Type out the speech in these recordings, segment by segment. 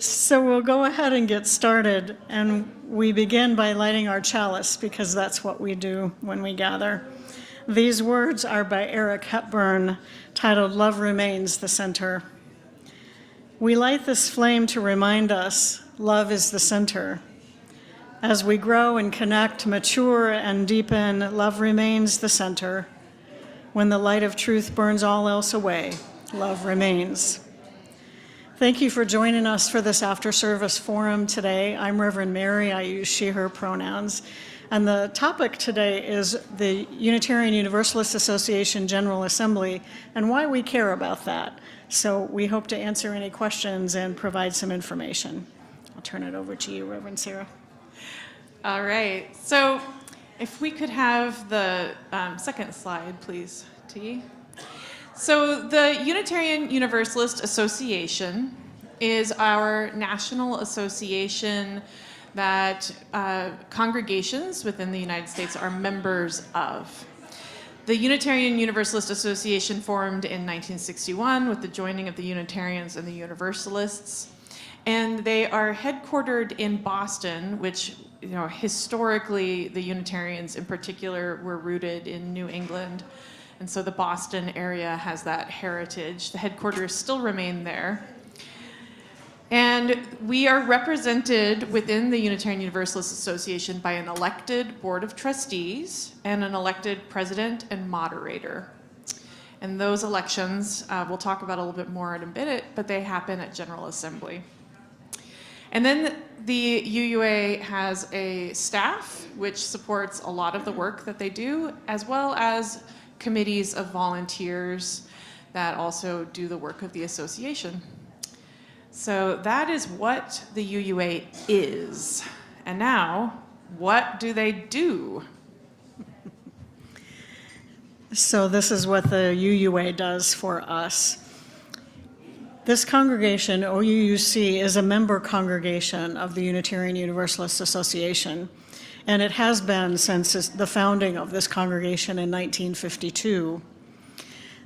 So we'll go ahead and get started, and we begin by lighting our chalice because that's what we do when we gather. These words are by Eric Hepburn, titled "Love Remains the Center." We light this flame to remind us love is the center. As we grow and connect, mature and deepen, love remains the center. When the light of truth burns all else away, love remains. Thank you for joining us for this after-service forum today. I'm Reverend Mary. I use she, her pronouns. And the topic today is the Unitarian Universalist Association General Assembly and why we care about that. So we hope to answer any questions and provide some information. I'll turn it over to you, Reverend Sara. All right. So if we could have the second slide, please, T. So the Unitarian Universalist Association is our national association that congregations within the United States are members of. The Unitarian Universalist Association formed in 1961 with the joining of the Unitarians and the Universalists. And they are headquartered in Boston, which, historically the Unitarians in particular were rooted in New England. And so the Boston area has that heritage. The headquarters still remain there. And we are represented within the Unitarian Universalist Association by an elected board of trustees and an elected president and moderator. And those elections, we'll talk about a little bit more in a minute, but they happen at General Assembly. And then the UUA has a staff which supports a lot of the work that they do, as well as committees of volunteers that also do the work of the association. So that is what the UUA is. And now, what do they do? So this is what the UUA does for us. This congregation, OUUC, is a member congregation of the Unitarian Universalist Association. And it has been since the founding of this congregation in 1952.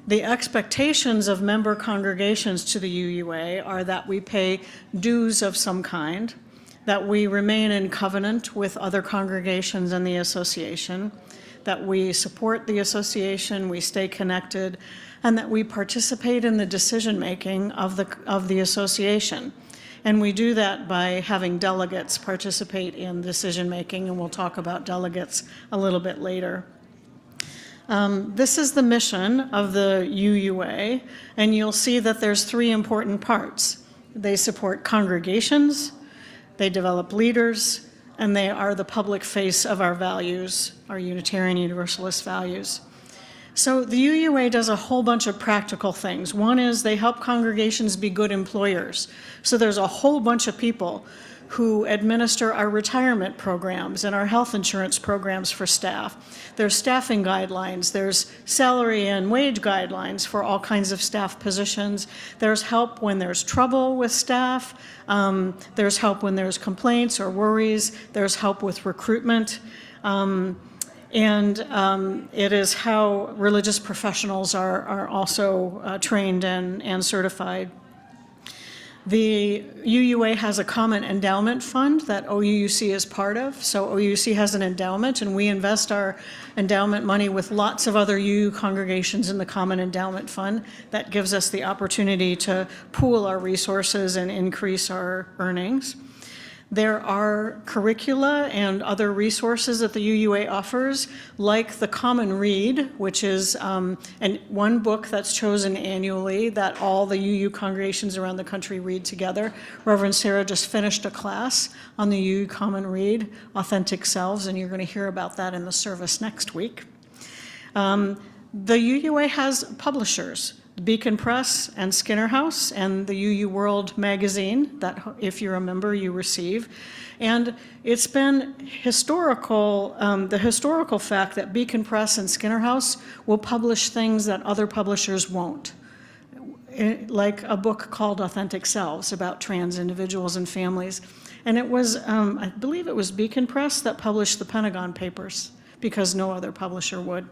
The expectations of member congregations to the UUA are that we pay dues of some kind, that we remain in covenant with other congregations in the association, that we support the association, we stay connected, and that we participate in the decision-making of the association. And we do that by having delegates participate in decision-making, and we'll talk about delegates a little bit later. This is the mission of the UUA, and you'll see that there's three important parts. They support congregations, they develop leaders, and they are the public face of our values, our Unitarian Universalist values. So the UUA does a whole bunch of practical things. One is they help congregations be good employers. So there's a whole bunch of people who administer our retirement programs and our health insurance programs for staff. There's staffing guidelines. There's salary and wage guidelines for all kinds of staff positions. There's help when there's trouble with staff. There's help when there's complaints or worries. There's help with recruitment. It is how religious professionals are also trained and certified. The UUA has a common endowment fund that OUUC is part of. So OUUC has an endowment, and we invest our endowment money with lots of other UU congregations in the common endowment fund. That gives us the opportunity to pool our resources and increase our earnings. There are curricula and other resources that the UUA offers, like the Common Read, which is one book that's chosen annually that all the UU congregations around the country read together. Reverend Sara just finished a class on the UU Common Read, Authentic Selves, and you're going to hear about that in the service next week. The UUA has publishers. Beacon Press and Skinner House and the UU World magazine that, if you're a member, you receive. And it's been historical, the historical fact that Beacon Press and Skinner House will publish things that other publishers won't. Like a book called Authentic Selves about trans individuals and families. And it was, I believe it was Beacon Press that published the Pentagon Papers because no other publisher would.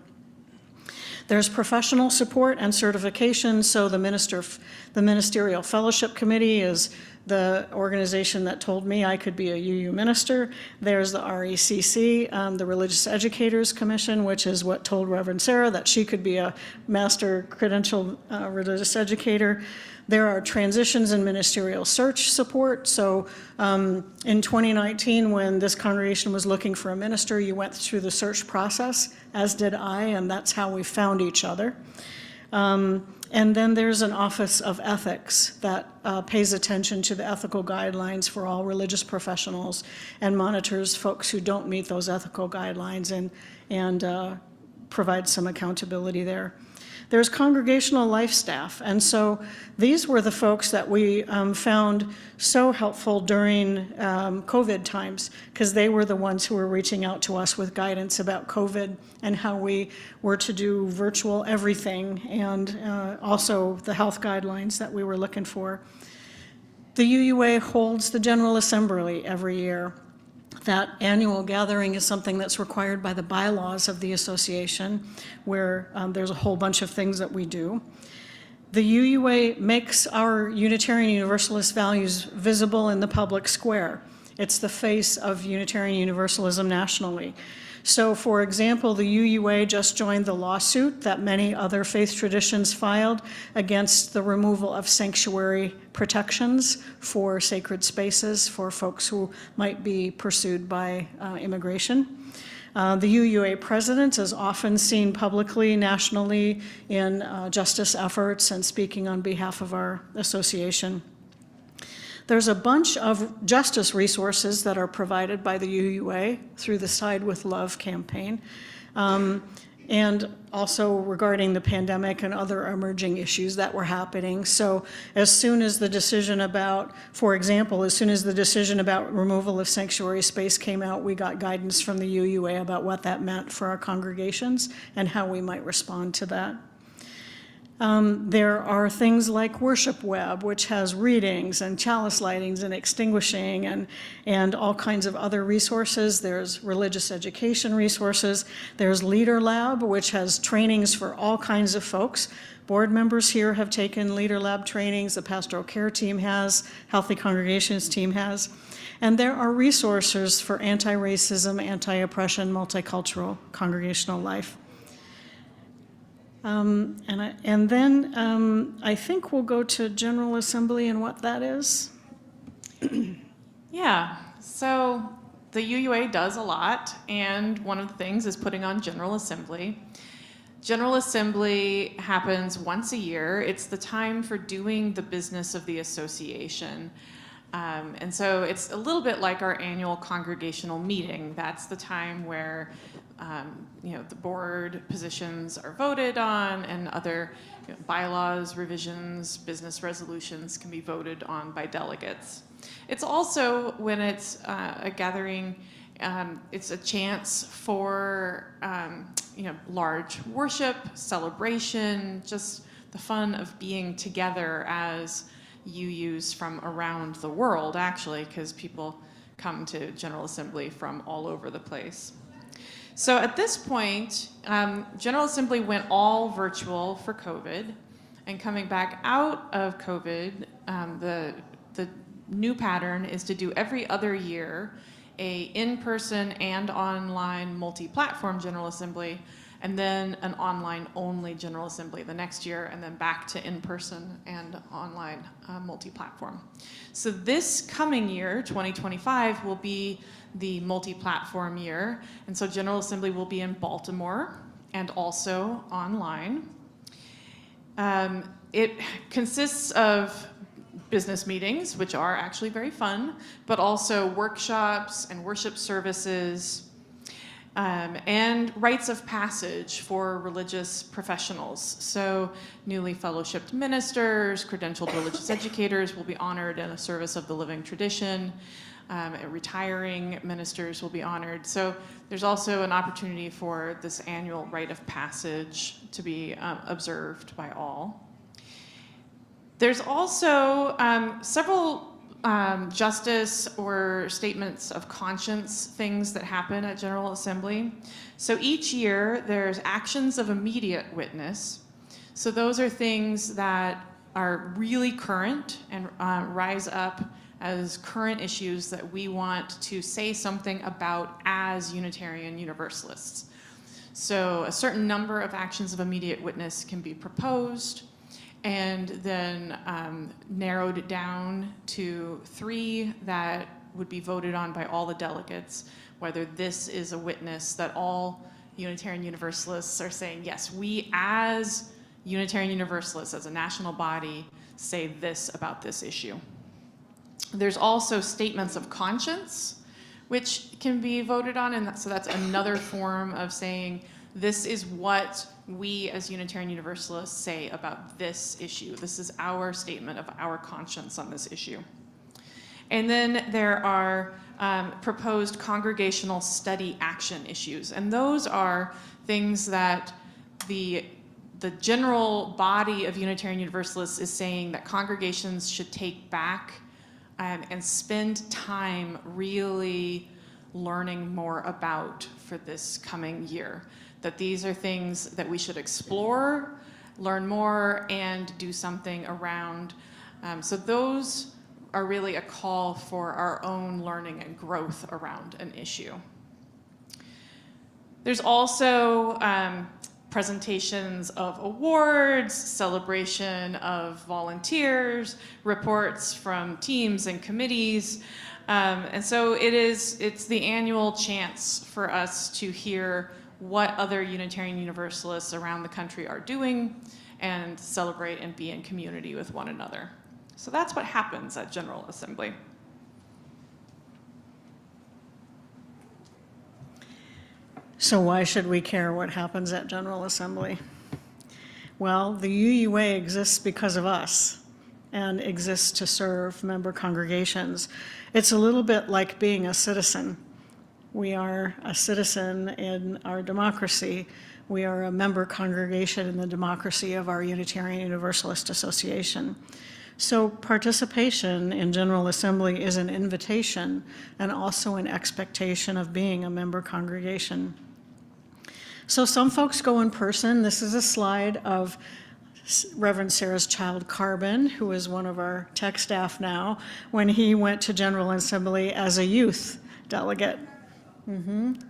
There's professional support and certification, so the Ministerial Fellowship Committee is the organization that told me I could be a UU minister. There's the RECC, the Religious Educators Commission, which is what told Reverend Sara that she could be a master credentialed religious educator. There are transitions and ministerial search support. So in 2019, when this congregation was looking for a minister, you went through the search process, as did I, and that's how we found each other. And then there's an Office of Ethics that pays attention to the ethical guidelines for all religious professionals and monitors folks who don't meet those ethical guidelines and provides some accountability there. There's congregational life staff, and so these were the folks that we found so helpful during COVID times, because they were the ones who were reaching out to us with guidance about COVID and how we were to do virtual everything, and also the health guidelines that we were looking for. The UUA holds the General Assembly every year. That annual gathering is something that's required by the bylaws of the association, where there's a whole bunch of things that we do. The UUA makes our Unitarian Universalist values visible in the public square. It's the face of Unitarian Universalism nationally. So, for example, the UUA just joined the lawsuit that many other faith traditions filed against the removal of sanctuary protections for sacred spaces for folks who might be pursued by immigration. The UUA president is often seen publicly, nationally, in justice efforts and speaking on behalf of our association. There's a bunch of justice resources that are provided by the UUA through the Side with Love campaign, and also regarding the pandemic and other emerging issues that were happening. So as soon as the decision about, for example, as soon as the decision about removal of sanctuary space came out, we got guidance from the UUA about what that meant for our congregations and how we might respond to that. There are things like Worship Web, which has readings and chalice lightings and extinguishing and all kinds of other resources. There's religious education resources. There's Leader Lab, which has trainings for all kinds of folks. Board members here have taken Leader Lab trainings. The pastoral care team has, Healthy Congregations team has. And there are resources for anti-racism, anti-oppression, multicultural congregational life. And then I think we'll go to General Assembly and what that is. Yeah, so the UUA does a lot, and one of the things is putting on General Assembly. General Assembly happens once a year. It's the time for doing the business of the association. And so it's a little bit like our annual congregational meeting. That's the time where the board positions are voted on, and other bylaws, revisions, business resolutions can be voted on by delegates. It's also when it's a gathering, it's a chance for large worship, celebration, just the fun of being together as UUs from around the world, actually, because people come to General Assembly from all over the place. So at this point, General Assembly went all virtual for COVID, and coming back out of COVID, the new pattern is to do every other year a in-person and online multi-platform General Assembly, and then an online-only General Assembly the next year, and then back to in-person and online multi-platform. So this coming year, 2025, will be the multi-platform year, and so General Assembly will be in Baltimore and also online. It consists of business meetings, which are actually very fun, but also workshops and worship services, and rites of passage for religious professionals. So newly fellowshipped ministers, credentialed religious educators will be honored in a service of the living tradition. Retiring ministers will be honored. So there's also an opportunity for this annual rite of passage to be observed by all. There's also several justice or statements of conscience things that happen at General Assembly. So each year there's actions of immediate witness. So those are things that are really current and rise up as current issues that we want to say something about as Unitarian Universalists. So a certain number of actions of immediate witness can be proposed and then narrowed down to 3 that would be voted on by all the delegates, whether this is a witness that all Unitarian Universalists are saying, yes, we as Unitarian Universalists, as a national body, say this about this issue. There's also statements of conscience, which can be voted on, and so that's another form of saying, this is what we as Unitarian Universalists say about this issue. This is our statement of our conscience on this issue. And then there are proposed congregational study action issues, and those are things that the general body of Unitarian Universalists is saying that congregations should take back and spend time really learning more about for this coming year. That these are things that we should explore, learn more, and do something around. So those are really a call for our own learning and growth around an issue. There's also presentations of awards, celebration of volunteers, reports from teams and committees. And so it's the annual chance for us to hear what other Unitarian Universalists around the country are doing and celebrate and be in community with one another. So that's what happens at General Assembly. So why should we care what happens at General Assembly? Well, the UUA exists because of us and exists to serve member congregations. It's a little bit like being a citizen. We are a citizen in our democracy. We are a member congregation in the democracy of our Unitarian Universalist Association. So participation in General Assembly is an invitation and also an expectation of being a member congregation. So some folks go in person. This is a slide of Reverend Sarah's child Carbon, who is one of our tech staff now, when he went to General Assembly as a youth delegate.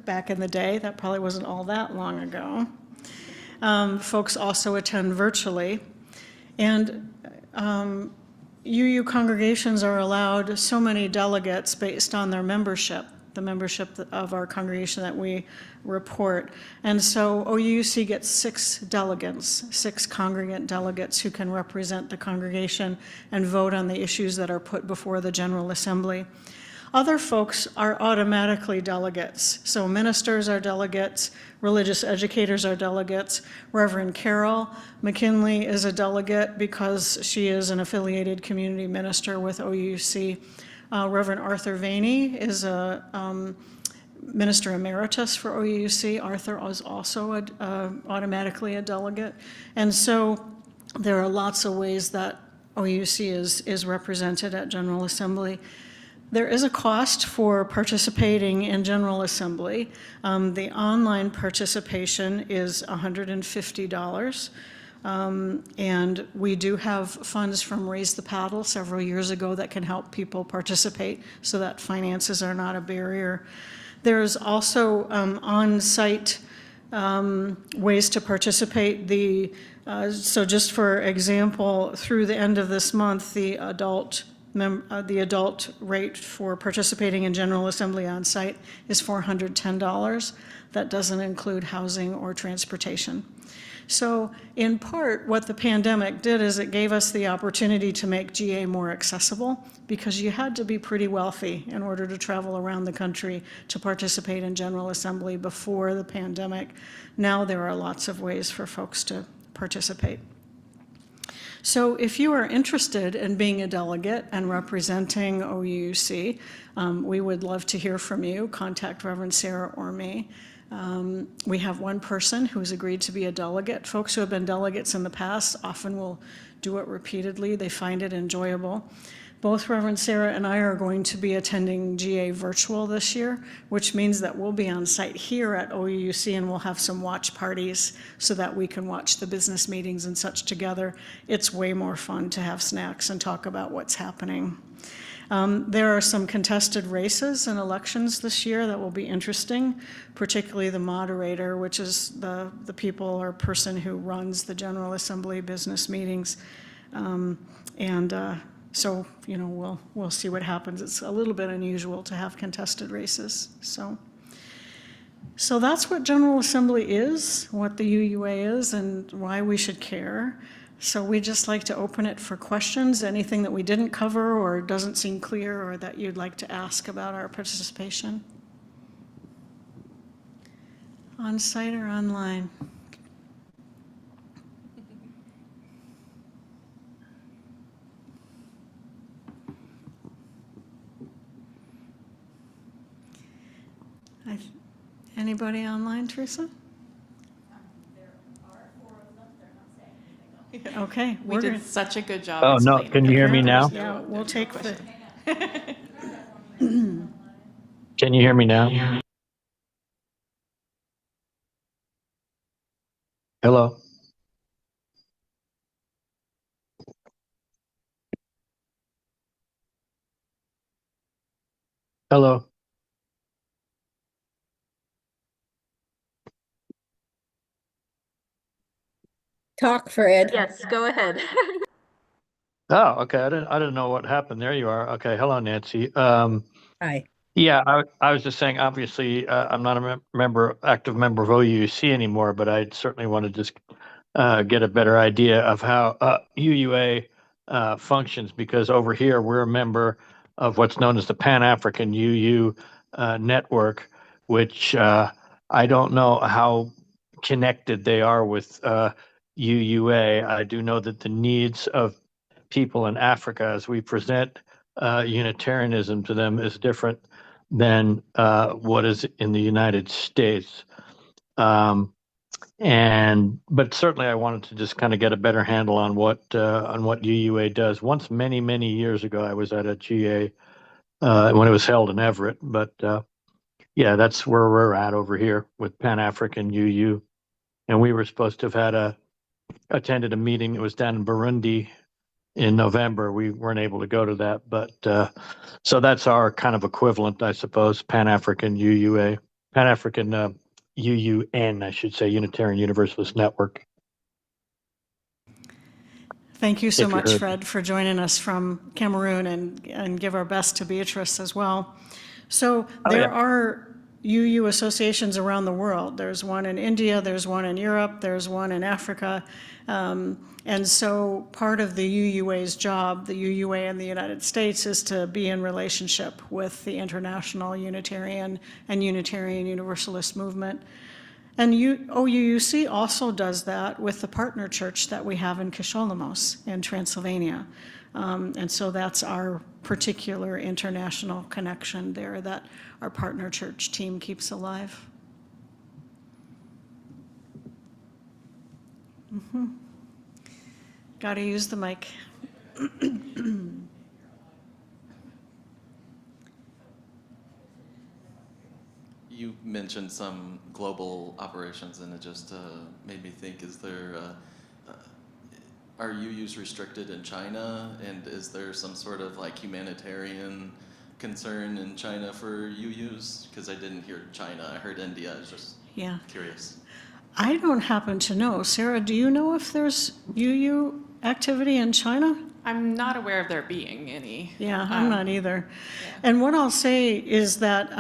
Back in the day, that probably wasn't all that long ago. Folks also attend virtually. And UU congregations are allowed so many delegates based on their membership, the membership of our congregation that we report. And so OUC gets 6 delegates, 6 congregant delegates who can represent the congregation and vote on the issues that are put before the General Assembly. Other folks are automatically delegates. So ministers are delegates, religious educators are delegates. Reverend Carol McKinley is a delegate because she is an affiliated community minister with OUC. Reverend Arthur Vaney is a minister emeritus for OUC. Arthur is also automatically a delegate. And so there are lots of ways that OUC is represented at General Assembly. There is a cost for participating in General Assembly. The online participation is $150. And we do have funds from Raise the Paddle several years ago that can help people participate so that finances are not a barrier. There's also on-site ways to participate. So just for example, through the end of this month, the adult rate for participating in General Assembly on site is $410. That doesn't include housing or transportation. So in part, what the pandemic did is it gave us the opportunity to make GA more accessible because you had to be pretty wealthy in order to travel around the country to participate in General Assembly before the pandemic. Now there are lots of ways for folks to participate. So if you are interested in being a delegate and representing OUC, we would love to hear from you. Contact Reverend Sarah or me. We have one person who's agreed to be a delegate. Folks who have been delegates in the past often will do it repeatedly. They find it enjoyable. Both Reverend Sara and I are going to be attending GA virtual this year, which means that we'll be on site here at OUUC, and we'll have some watch parties so that we can watch the business meetings and such together. It's way more fun to have snacks and talk about what's happening. There are some contested races and elections this year that will be interesting, particularly the moderator, which is the people or person who runs the General Assembly business meetings. So, you know, we'll see what happens. It's a little bit unusual to have contested races. So that's what General Assembly is, what the UUA is, and why we should care. So we just like to open it for questions, anything that we didn't cover or doesn't seem clear or that you'd like to ask about our participation. On site or online? Anybody online, Teresa? There are 4 of them. They're not saying anything. Okay. We did such a good job. Oh, no. explaining Can you it. hear me now? Yeah, we'll take the. Can you hear me now? Hello? Hello? Talk, Fred. Yes, go ahead. Oh, okay. I didn't know what happened. There you are. Okay. Hello, Nancy. Hi. Yeah, I was just saying, obviously, I'm not a active member of OUC anymore, but I certainly want to just get a better idea of how UUA functions, because over here we're a member of what's known as the Pan-African UU network, which I don't know how connected they are with UUA. I do know that the needs of people in Africa, as we present Unitarianism to them, is different than what is in the United States. But certainly I wanted to just kind of get a better handle on what UUA does. Once, many years ago, I was at a GA when it was held in Everett. But yeah, that's where we're at over here with Pan-African UU. And we were supposed to have attended a meeting that was down in Burundi in November. We weren't able to go to that, but so that's our kind of equivalent, I suppose, Pan-African UUA, Pan-African UUN, I should say, Unitarian Universalist Network. Thank you so If you much, heard. Fred, for joining us from Cameroon, and give our best to Beatrice as well. So there are UU associations around the world. There's one in India, there's one in Europe, there's one in Africa. And so part of the UUA's job, the UUA in the United States, is to be in relationship with the international Unitarian and Unitarian Universalist movement. And OUUC also does that with the partner church that we have in Kisholamos in Transylvania. And so that's our particular international connection there that our partner church team keeps alive. Got to use the mic. You mentioned some global operations, and it just made me think, are UUs restricted in China? And is there some sort of like humanitarian concern in China for UUs? Because I didn't hear China, I heard India. I was just curious. I don't happen to know. Sarah, do you know if there's UU activity in China? I'm not aware of there being any. Yeah, I'm not either. And what I'll say is that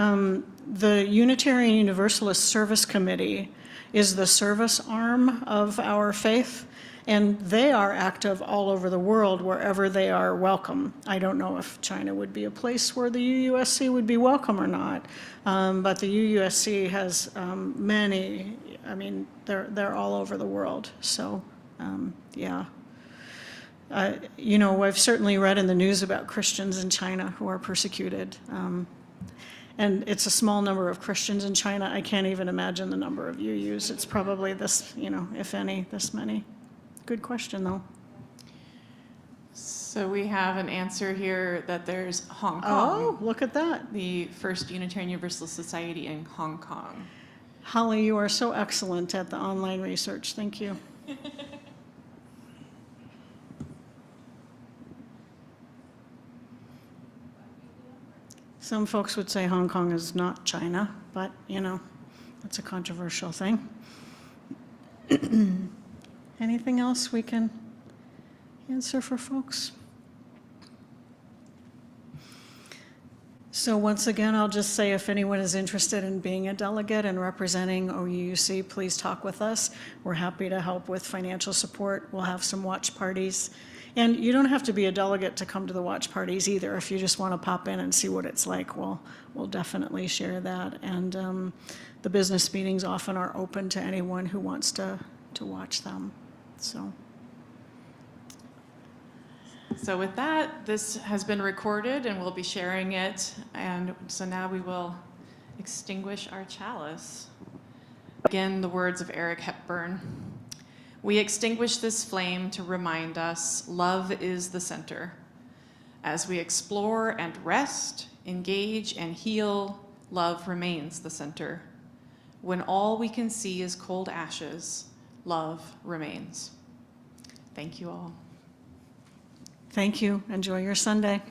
the Unitarian Universalist Service Committee is the service arm of our faith, and they are active all over the world wherever they are welcome. I don't know if China would be a place where the UUSC would be welcome or not, but the UUSC has many, I mean, they're all over the world, so yeah. You know, I've certainly read in the news about Christians in China who are persecuted. And it's a small number of Christians in China. I can't even imagine the number of UUs. It's probably this, you know, if any, this many. Good question, though. So we have an answer here that there's Hong Oh, Kong, look at that. the first Unitarian Universalist Society in Hong Kong. Holly, you are so excellent at the online research. Thank you. Some folks would say Hong Kong is not China, but you know, that's a controversial thing. Anything else we can answer for folks? So once again, I'll just say if anyone is interested in being a delegate and representing OUUC, please talk with us. We're happy to help with financial support. We'll have some watch parties. And you don't have to be a delegate to come to the watch parties either. If you just want to pop in and see what it's like, we'll definitely share that. And the business meetings often are open to anyone who wants to watch them. So with that, this has been recorded and we'll be sharing it. And so now we will extinguish our chalice. Again, the words of Eric Hepburn. We extinguish this flame to remind us love is the center. As we explore and rest, engage and heal, love remains the center. When all we can see is cold ashes, love remains. Thank you all. Thank you. Enjoy your Sunday.